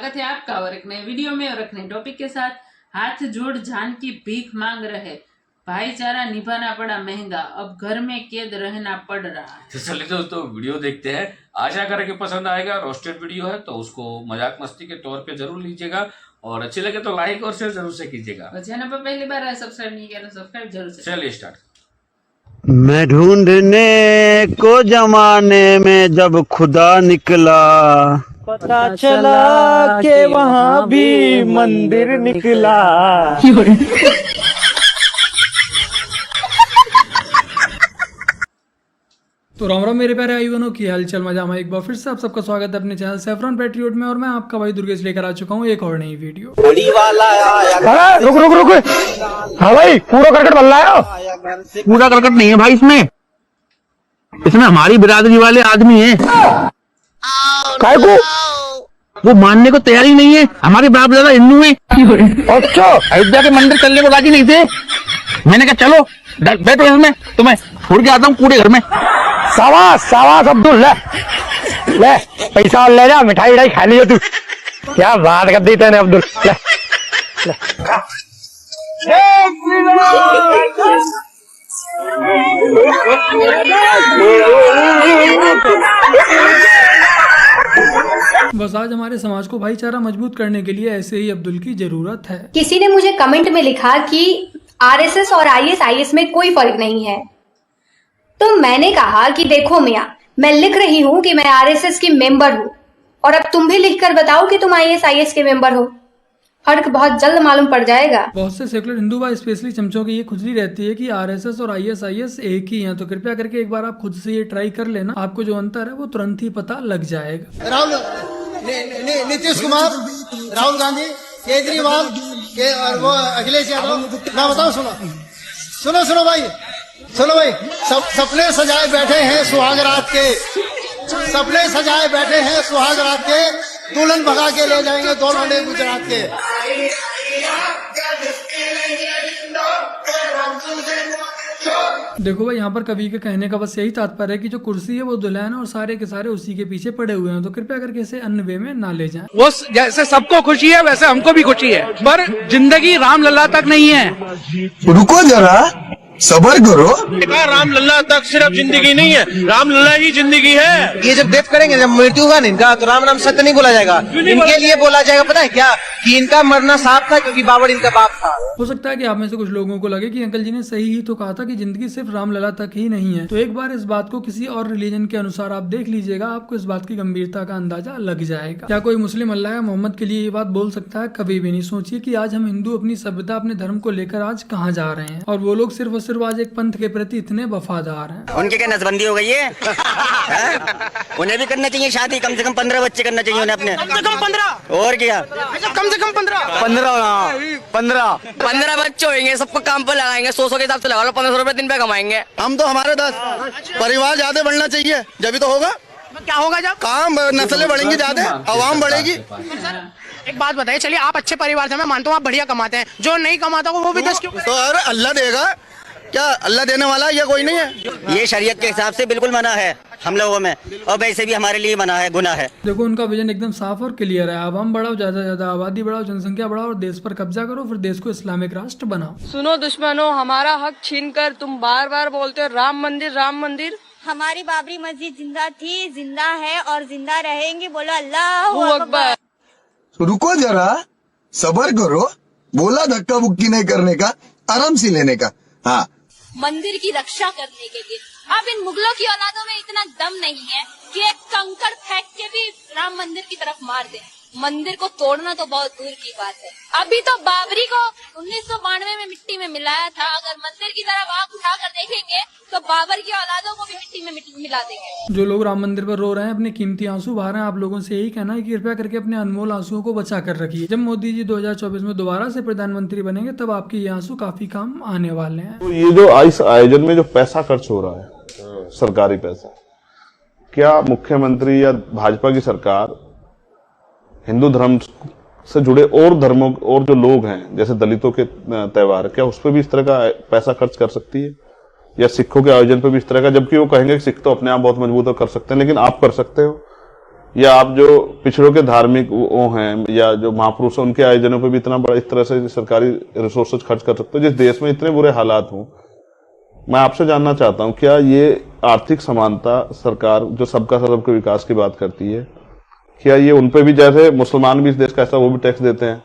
स्वागत है आपका और एक नए वीडियो में और एक नए टॉपिक के साथ। हाथ जोड़ जान की भीख मांग रहे, भाईचारा निभाना पड़ा महंगा, अब घर में कैद रहना पड़ रहा है। तो चलिए दोस्तों वीडियो देखते हैं, आशा करें कि पसंद आएगा। रोस्टेड वीडियो है तो उसको मजाक मस्ती के तौर पे जरूर लीजिएगा और अच्छी लगे तो लाइक और शेयर जरूर से कीजिएगा। चैनल पर पहली बार है, सब्सक्राइब नहीं किया तो सब्सक्राइब जरूर से। चलिए स्टार्ट। मैं ढूंढने को जमाने में जब खुदा निकला, पता चला कि वहाँ भी मंदिर निकला। तो राम राम मेरे प्यारे भाई की हालचाल मजा में एक बार फिर से आप सबका स्वागत है अपने चैनल सैफरॉन पैट्रियट में। और मैं आपका भाई दुर्गेश लेकर आ चुका हूँ एक और नई वीडियो। रुक रुक रुक, हाँ भाई पूरा करकट बल्ला है। पूरा करकट नहीं है भाई, इसमें हमारी बिरादरी वाले आदमी हैं। काय को वो मानने को तैयार ही नहीं है, हमारे बाप दादा हिंदू हैं। अच्छा, अयोध्या के मंदिर चलने को राजी नहीं थे। मैंने कहा चलो बैठो इसमें, तुम्हें छोड़ के आता हूँ कूड़े घर में। सावास सावास अब्दुल, ले पैसा ले जा, मिठाई उठाई खा लीजिए तू। क्या बात कर दी तेने अब्दुल, ले बस आज हमारे समाज को भाईचारा मजबूत करने के लिए ऐसे ही अब्दुल की जरूरत है। किसी ने मुझे कमेंट में लिखा कि आरएसएस और आईएसआईएस में कोई फर्क नहीं है, तो मैंने कहा कि देखो मियां, मैं लिख रही हूँ कि मैं आरएसएस की मेंबर हूँ और अब तुम भी लिखकर बताओ कि तुम आईएसआईएस के मेंबर हो। फर्क बहुत जल्द मालूम पड़ जाएगा। बहुत से सेकुलर हिंदू भाई स्पेशली चमचों की ये खुजली रहती है कि आरएसएस और आईएसआईएस एक ही हैं, तो कृपया करके एक बार आप खुद से ये ट्राई कर लेना, आपको जो अंतर है वो तुरंत ही पता लग जाएगा। राहुल नीतीश कुमार, राहुल गांधी, केजरीवाल के और वो अखिलेश यादव, मैं बताऊं, सुनो भाई, सपने सजाए बैठे हैं सुहाग रात के, सपने सजाए बैठे हैं सुहाग रात के, दुल्हन भगा के ले जाएंगे दोनों ने गुजरात के। देखो भाई, यहाँ पर कवि के कहने का बस यही तात्पर्य है कि जो कुर्सी है वो दुल्हन है और सारे के सारे उसी के पीछे पड़े हुए हैं, तो कृपया करके इसे अन्य वे में ना ले जाएं। वो जैसे सबको खुशी है वैसे हमको भी खुशी है, पर जिंदगी राम लल्ला तक नहीं है। रुको जरा, सबर करो। राम लल्ला तक सिर्फ जिंदगी नहीं है, राम लल्ला ही जिंदगी है। ये जब डेथ करेंगे, जब मृत्यु होगा इनका, तो राम नाम सत्य नहीं बोला जाएगा। इनके लिए बोला जाएगा पता है क्या, कि इनका मरना साफ था क्योंकि बाबर इनका बाप था। हो सकता है कि आप में से कुछ लोगों को लगे कि अंकल जी ने सही ही तो कहा था कि जिंदगी सिर्फ राम लला तक ही नहीं है, तो एक बार इस बात को किसी और रिलीजन के अनुसार आप देख लीजिएगा, आपको इस बात की गंभीरता का अंदाजा लग जाएगा। क्या कोई मुस्लिम अल्लाह या मोहम्मद के लिए ये बात बोल सकता है? कभी भी नहीं। सोचिए कि आज हम हिंदू अपनी सभ्यता, अपने धर्म को लेकर आज कहाँ जा रहे हैं, और वो लोग सिर्फ और सिर्फ आज एक पंथ के प्रति इतने वफादार हैं। उनके क्या नसबंदी हो गई है? उन्हें भी करना चाहिए शादी, कम से कम 15 बच्चे करना चाहिए उन्हें अपने। कम से कम 15 और क्या, कम से कम 15 बच्चे होंगे, सबको काम पर लगाएंगे, 100 के हिसाब से लगा लो, 1500 रुपए दिन पे कमाएंगे। हम तो हमारे 10 परिवार ज्यादा बढ़ना चाहिए, जब तो होगा। क्या होगा जब काम नस्लें बढ़ेंगी, ज्यादा आवाम बढ़ेगी। एक बात बताइए, चलिए आप अच्छे परिवार से, मैं मानता हूँ आप बढ़िया कमाते हैं, जो नहीं कमाता वो भी 10 क्यों? तो अरे अल्लाह देगा, क्या अल्लाह देने वाला है या कोई नहीं है? ये शरीयत के हिसाब से बिल्कुल मना है हम लोगों में, और वैसे भी हमारे लिए मना है, गुनाह है। देखो उनका विजन एकदम साफ और क्लियर है। आवाम बढ़ाओ, ज्यादा से ज्यादा आबादी बढ़ाओ, जनसंख्या बढ़ाओ और देश पर कब्जा करो, फिर देश को इस्लामिक राष्ट्र बनाओ। सुनो दुश्मनों, हमारा हक छीनकर तुम बार बार बोलते हो राम मंदिर राम मंदिर। हमारी बाबरी मस्जिद जिंदा थी, जिंदा है और जिंदा रहेंगी। बोलो अल्लाह अकबर। रुको जरा, सबर करो। बोला धक्का बुक्की नहीं करने का, आराम से लेने का। हाँ, मंदिर की रक्षा करने के लिए अब इन मुगलों की औलादों में इतना दम नहीं है कि एक कंकड़ फेंक के भी राम मंदिर की तरफ मार दे। मंदिर को तोड़ना तो बहुत दूर की बात है। अभी तो बाबरी को 1992 में मिट्टी में मिलाया था, अगर मंदिर की तरफ आंख उठाकर देखेंगे तो बाबर की औलादों को भी मिट्टी में मिला देंगे। जो लोग राम मंदिर पर रो रहे हैं, अपने कीमती आंसू बहा रहे हैं, आप लोगों से यही कहना है कि कृपया करके अपने अनमोल आंसुओं को बचा कर रखिए। जब मोदी जी 2024 में दोबारा से प्रधानमंत्री बनेंगे, तब आपके ये आंसू काफी काम आने वाले हैं। तो ये जो इस आयोजन में जो पैसा खर्च हो रहा है, सरकारी पैसा, क्या मुख्यमंत्री या भाजपा की सरकार हिंदू धर्म से जुड़े और धर्मों और जो लोग हैं, जैसे दलितों के त्योहार, क्या उस पर भी इस तरह का पैसा खर्च कर सकती है? या सिखों के आयोजन पर भी इस तरह का, जबकि वो कहेंगे कि सिख तो अपने आप बहुत मजबूत कर सकते हैं, लेकिन आप कर सकते हो। या आप जो पिछड़ों के धार्मिक वो हैं या जो महापुरुष हैं उनके आयोजनों पे भी इतना बड़ा इस तरह से सरकारी रिसोर्सेज खर्च कर सकते हो जिस देश में इतने बुरे हालात हों। मैं आपसे जानना चाहता हूं, क्या ये आर्थिक समानता सरकार जो सबका सबके विकास की बात करती है, क्या ये उनपे भी, जैसे मुसलमान भी इस देश का ऐसा वो भी टैक्स देते हैं,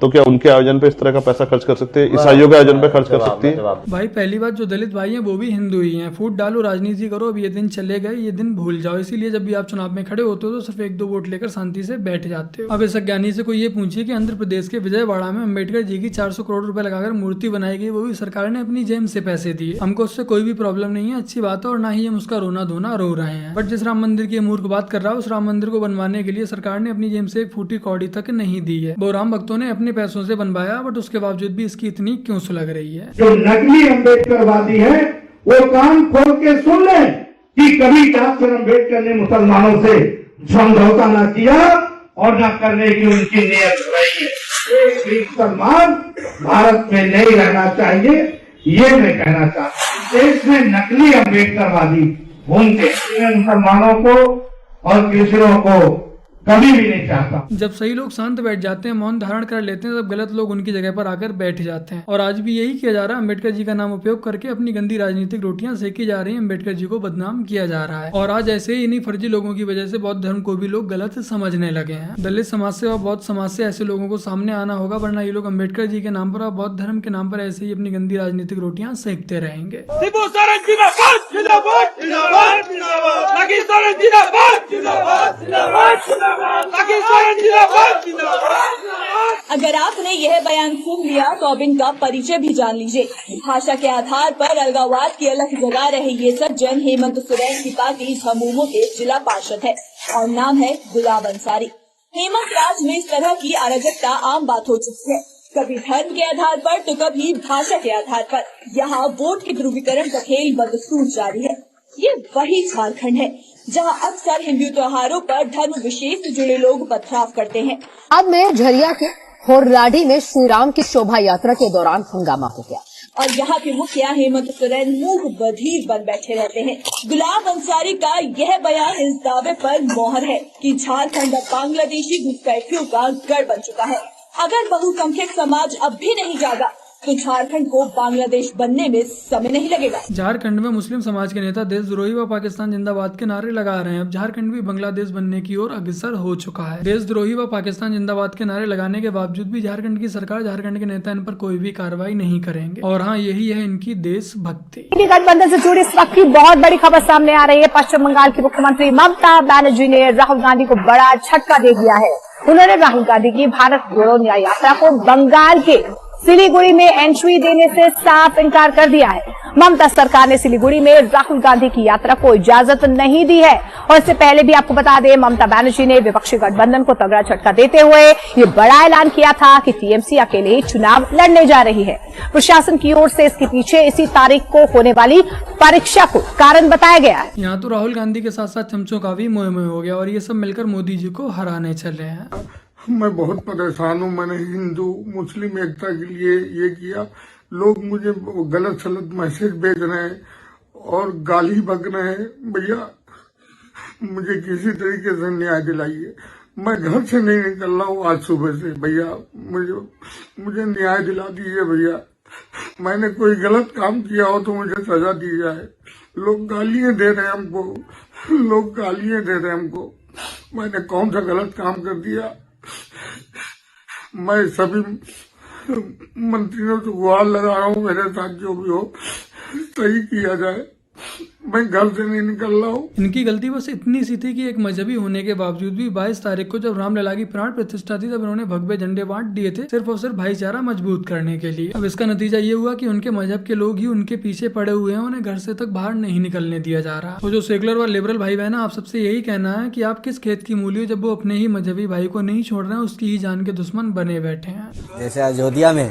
तो क्या उनके आयोजन पे इस तरह का पैसा खर्च कर सकते हैं, ईसाइयों के आयोजन पे खर्च कर सकती है? भाई पहली बात, जो दलित भाई हैं वो भी हिंदू ही हैं। फूट डालो, राजनीति करो, अब ये दिन चले गए, ये दिन भूल जाओ। इसीलिए जब भी आप चुनाव में खड़े होते हो तो सिर्फ 1-2 वोट लेकर शांति से बैठ जाते हो। अब इस अज्ञानी से कोई ये पूछिए कि आंध्र प्रदेश के विजयवाड़ा में अम्बेडकर जी की 400 करोड़ रुपए लगाकर मूर्ति बनाई गई, वो भी सरकार ने अपनी जेब से पैसे दिए। हमको उससे कोई भी प्रॉब्लम नहीं है, अच्छी बात है, और ना ही हम उसका रोना धोना रो रहे हैं। बट जिस राम मंदिर की मूर्ख बात कर रहा है, उस राम मंदिर को बनवाने के लिए सरकार ने अपनी जेब से 1 फूटी कौड़ी तक नहीं दी है। वो राम भक्तों ने अपने पैसों से बनवाया, बट उसके बावजूद भी इसकी इतनी क्यों सुलग रही है? जो नकली अम्बेडकरवादी है वो कान खोल के सुन ले कि कभी डॉक्टर अम्बेडकर ने मुसलमानों से समझौता ना किया और ना करने की उनकी नीयत रही है। एक भी मुसलमान भारत में नहीं रहना चाहिए, ये मैं कहना चाहता हूँ। देश में नकली अम्बेडकरवादी घूमते, मुसलमानों को और क्रिश्चियनों को कभी भी नहीं चाहता। जब सही लोग शांत बैठ जाते हैं, मौन धारण कर लेते हैं, तब गलत लोग उनकी जगह पर आकर बैठ जाते हैं। और आज भी यही किया जा रहा है। अम्बेडकर जी का नाम उपयोग करके अपनी गंदी राजनीतिक रोटियां सेकी जा रही हैं, अम्बेडकर जी को बदनाम किया जा रहा है। और आज ऐसे ही इन्हीं फर्जी लोगों की वजह से बौद्ध धर्म को भी लोग गलत समझने लगे हैं। दलित समाज से और बौद्ध समाज से ऐसे लोगों को सामने आना होगा, वरना ये लोग अम्बेडकर जी के नाम पर और बौद्ध धर्म के नाम पर ऐसे ही अपनी गंदी राजनीतिक रोटियां सेकते रहेंगे। अगर आपने यह बयान सुन लिया तो अब इनका परिचय भी जान लीजिए। भाषा के आधार पर अलगाववाद की अलग जगा रहे ये सज्जन हेमंत सोरेन की पार्टी झमुमो के जिला पार्षद है और नाम है गुलाब अंसारी। हेमंत राज में इस तरह की अराजकता आम बात हो चुकी है, कभी धर्म के आधार पर तो कभी भाषा के आधार पर। यहाँ वोट के ध्रुवीकरण का खेल बदस्तूर जारी है। ये वही झारखंड है जहां अक्सर हिंदू त्योहारों पर धर्म विशेष से जुड़े लोग पथराव करते हैं। अब में झरिया के होरलाडी में श्री राम की शोभा यात्रा के दौरान हंगामा हो गया और यहाँ के मुखिया हेमंत सोरेन मुंह बधिर बन बैठे रहते हैं। गुलाब अंसारी का यह बयान इस दावे पर मोहर है कि झारखंड अब बांग्लादेशी घुसपैठियों का गढ़ बन चुका है। अगर बहुसंख्यक समाज अब भी नहीं जागा तो झारखंड को बांग्लादेश बनने में समय नहीं लगेगा। झारखंड में मुस्लिम समाज के नेता देशद्रोही व पाकिस्तान जिंदाबाद के नारे लगा रहे हैं। अब झारखंड भी बांग्लादेश बनने की ओर अग्रसर हो चुका है। देशद्रोही व पाकिस्तान जिंदाबाद के नारे लगाने के बावजूद भी झारखंड की सरकार, झारखंड के नेता इन पर कोई भी कार्रवाई नहीं करेंगे। और हाँ, यही है इनकी देशभक्ति। गठबंधन से जुड़ी इस वक्त की बहुत बड़ी खबर सामने आ रही है। पश्चिम बंगाल की मुख्यमंत्री ममता बनर्जी ने राहुल गांधी को बड़ा झटका दे दिया है। उन्होंने राहुल गांधी की भारत जोड़ो न्याय यात्रा को बंगाल के सिलीगुड़ी में एंट्री देने से साफ इनकार कर दिया है। ममता सरकार ने सिलीगुड़ी में राहुल गांधी की यात्रा को इजाजत नहीं दी है। और इससे पहले भी आपको बता दें, ममता बनर्जी ने विपक्षी गठबंधन को तगड़ा झटका देते हुए ये बड़ा ऐलान किया था कि टीएमसी अकेले ही चुनाव लड़ने जा रही है। प्रशासन की ओर से इसके पीछे इसी तारीख को होने वाली परीक्षा को कारण बताया गया है। यहाँ तो राहुल गांधी के साथ साथ चमचों का भी मोह हो गया और ये सब मिलकर मोदी जी को हराने चले हैं। मैं बहुत परेशान हूँ। मैंने हिंदू मुस्लिम एकता के लिए ये किया, लोग मुझे गलत सलत मैसेज भेज रहे हैं और गाली बक रहे हैं। भैया मुझे किसी तरीके से न्याय दिलाइए। मैं घर से नहीं निकल रहा हूँ आज सुबह से। भैया मुझे न्याय दिला दीजिए भैया। मैंने कोई गलत काम किया हो तो मुझे सजा दी जाए। लोग गालियां दे रहे हैं हमको, लोग गालियां दे रहे हैं हमको। मैंने कौन सा गलत काम कर दिया? मैं सभी मंत्रियों से गुहार लगा रहा हूँ, मेरे साथ जो भी हो सही किया जाए। मैं घर से नहीं निकल रहा हूँ। इनकी गलती बस इतनी सी थी कि एक मजहबी होने के बावजूद भी 22 तारीख को जब रामलला की प्राण प्रतिष्ठा थी, तब इन्होंने भगवे झंडे बांट दिए थे, सिर्फ और सिर्फ भाईचारा मजबूत करने के लिए। अब इसका नतीजा ये हुआ कि उनके मजहब के लोग ही उनके पीछे पड़े हुए हैं, उन्हें घर से तक बाहर नहीं निकलने दिया जा रहा। तो जो सेकुलर व लिबरल भाई बहन, आप सबसे यही कहना है कि आप किस खेत की मूली हो जब वो अपने ही मजहबी भाई को नहीं छोड़ रहे हैं, उसकी ही जान के दुश्मन बने बैठे हैं। जैसे अयोध्या में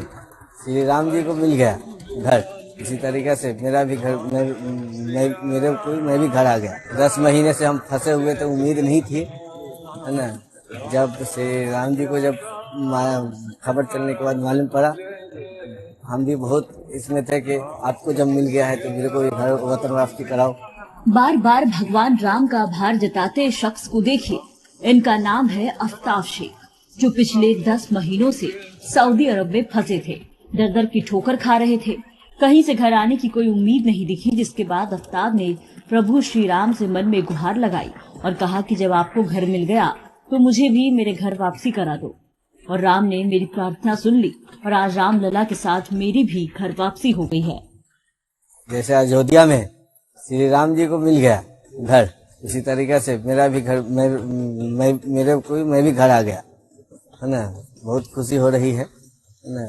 श्री राम जी को मिल गया घर, इसी तरीके से मेरा भी घर मैं भी घर आ गया। 10 महीने से हम फंसे हुए थे, उम्मीद नहीं थी, है ना। जब श्री राम जी को जब खबर चलने के बाद मालूम पड़ा, हम भी बहुत इसमें थे कि आपको जब मिल गया है तो मेरे को घर वतन वापसी कराओ। बार बार भगवान राम का आभार जताते शख्स को देखिए, इनका नाम है आफ्ताब शेख, जो पिछले 10 महीनों से सऊदी अरब में फंसे थे। दर दर की ठोकर खा रहे थे, कहीं से घर आने की कोई उम्मीद नहीं दिखी। जिसके बाद आफ्ताब ने प्रभु श्री राम से मन में गुहार लगाई और कहा कि जब आपको घर मिल गया तो मुझे भी मेरे घर वापसी करा दो। और राम ने मेरी प्रार्थना सुन ली और आज रामलला के साथ मेरी भी घर वापसी हो गई है। जैसे अयोध्या में श्री राम जी को मिल गया घर, इसी तरीके से मेरा भी घर मैं भी घर आ गया, है ना। बहुत खुशी हो रही है ना।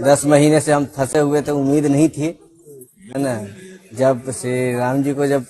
10 महीने से हम फंसे हुए थे, उम्मीद नहीं थी, है ना। जब श्री राम जी को जब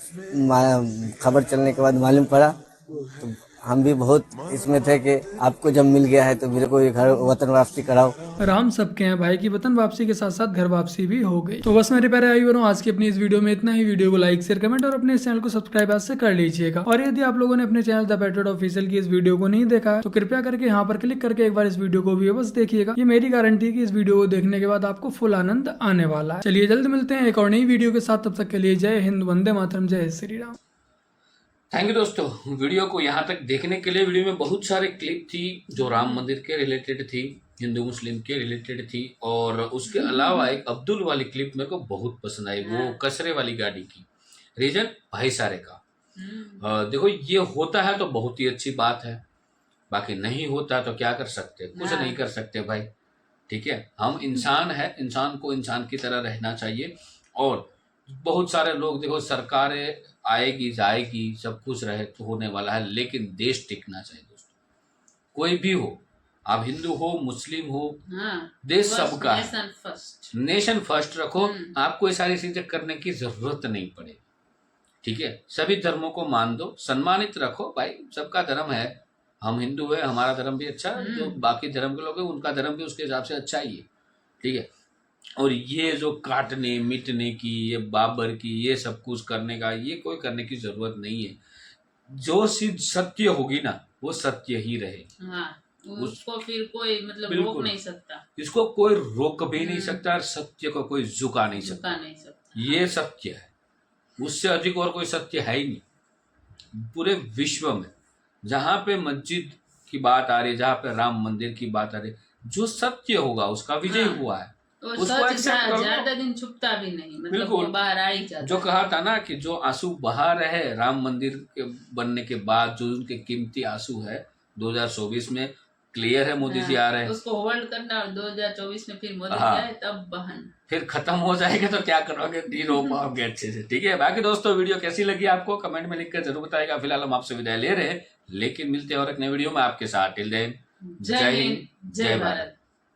खबर चलने के बाद मालूम पड़ा तो हम भी बहुत इसमें थे कि आपको जब मिल गया है तो मेरे को ये घर वतन वापसी कराओ। राम सबके हैं भाई की वतन वापसी के साथ साथ घर वापसी भी हो गई। तो बस मेरे प्यारे भाई बहनों, आज की अपनी इस वीडियो में इतना ही। वीडियो को लाइक शेयर कमेंट और अपने इस चैनल को सब्सक्राइब आज से कर लीजिएगा। और यदि आप लोगों ने अपने चैनल द पैट्रियट ऑफिशियल की इस वीडियो को नहीं देखा है तो कृपया करके यहाँ पर क्लिक करके एक बार इस वीडियो को भी बस देखिएगा। ये मेरी गारंटी है कि इस वीडियो को देखने के बाद आपको फुल आनंद आने वाला है। चलिए जल्द मिलते हैं एक और नई वीडियो के साथ, तब तक के लिए जय हिंद, वंदे मातरम, जय श्री राम। थैंक यू दोस्तों, वीडियो को यहाँ तक देखने के लिए। वीडियो में बहुत सारे क्लिप थी जो राम मंदिर के रिलेटेड थी, हिंदू मुस्लिम के रिलेटेड थी, और उसके अलावा एक अब्दुल वाली क्लिप मेरे को बहुत पसंद आई, वो कचरे वाली गाड़ी की। रीजन भाईचारे का। देखो ये होता है तो बहुत ही अच्छी बात है, बाकी नहीं होता तो क्या कर सकते, कुछ नहीं कर सकते भाई। ठीक है, हम इंसान है, इंसान को इंसान की तरह रहना चाहिए। और बहुत सारे लोग देखो, सरकारें आएगी जाएगी, सब कुछ रहे तो होने वाला है, लेकिन देश टिकना चाहिए दोस्तों। कोई भी हो, आप हिंदू हो मुस्लिम हो, देश सबका है। नेशन फर्स्ट रखो, आपको ये सारी चीजें करने की जरूरत नहीं पड़े। ठीक है, सभी धर्मों को मान दो, सम्मानित रखो भाई, सबका धर्म है। हम हिंदू है, हमारा धर्म भी अच्छा है, जो बाकी धर्म के लोग हैं उनका धर्म भी उसके हिसाब से अच्छा ही है। ठीक है, और ये जो काटने मिटने की, ये बाबर की, ये सब कुछ करने का, ये कोई करने की जरूरत नहीं है। जो सिद्ध सत्य होगी ना वो सत्य ही रहे। उसको फिर कोई मतलब रोक नहीं सकता, इसको कोई रोक भी नहीं सकता, और सत्य को कोई झुका नहीं सकता। ये सत्य है, उससे अधिक और कोई सत्य है ही नहीं पूरे विश्व में। जहाँ पे मस्जिद की बात आ रही है, जहाँ पे राम मंदिर की बात आ रही है, जो सत्य होगा उसका विजय हुआ है। उसको ज्यादा दिन छुपता भी नहीं, मतलब वो बाहर आ ही जाता। जो कहा था ना कि जो आंसू बहा रहे राम मंदिर के बनने के बाद, जो उनके कीमती आंसू है, 2024 में क्लियर है मोदी जी आ रहे हैं, उसको होल्ड करना। और 2024 में फिर मोदी जी आए तब बहन, फिर खत्म हो जाएगा तो क्या करोगे, नहीं रो पाओगे अच्छे से। ठीक है, बाकी दोस्तों वीडियो कैसी लगी आपको कमेंट में लिखकर जरूर बताएगा। फिलहाल हम आपसे विदाई ले रहे हैं, लेकिन मिलते हैं और एक नए वीडियो में आपके साथ। टिल देन, जय हिंद, जय भारत।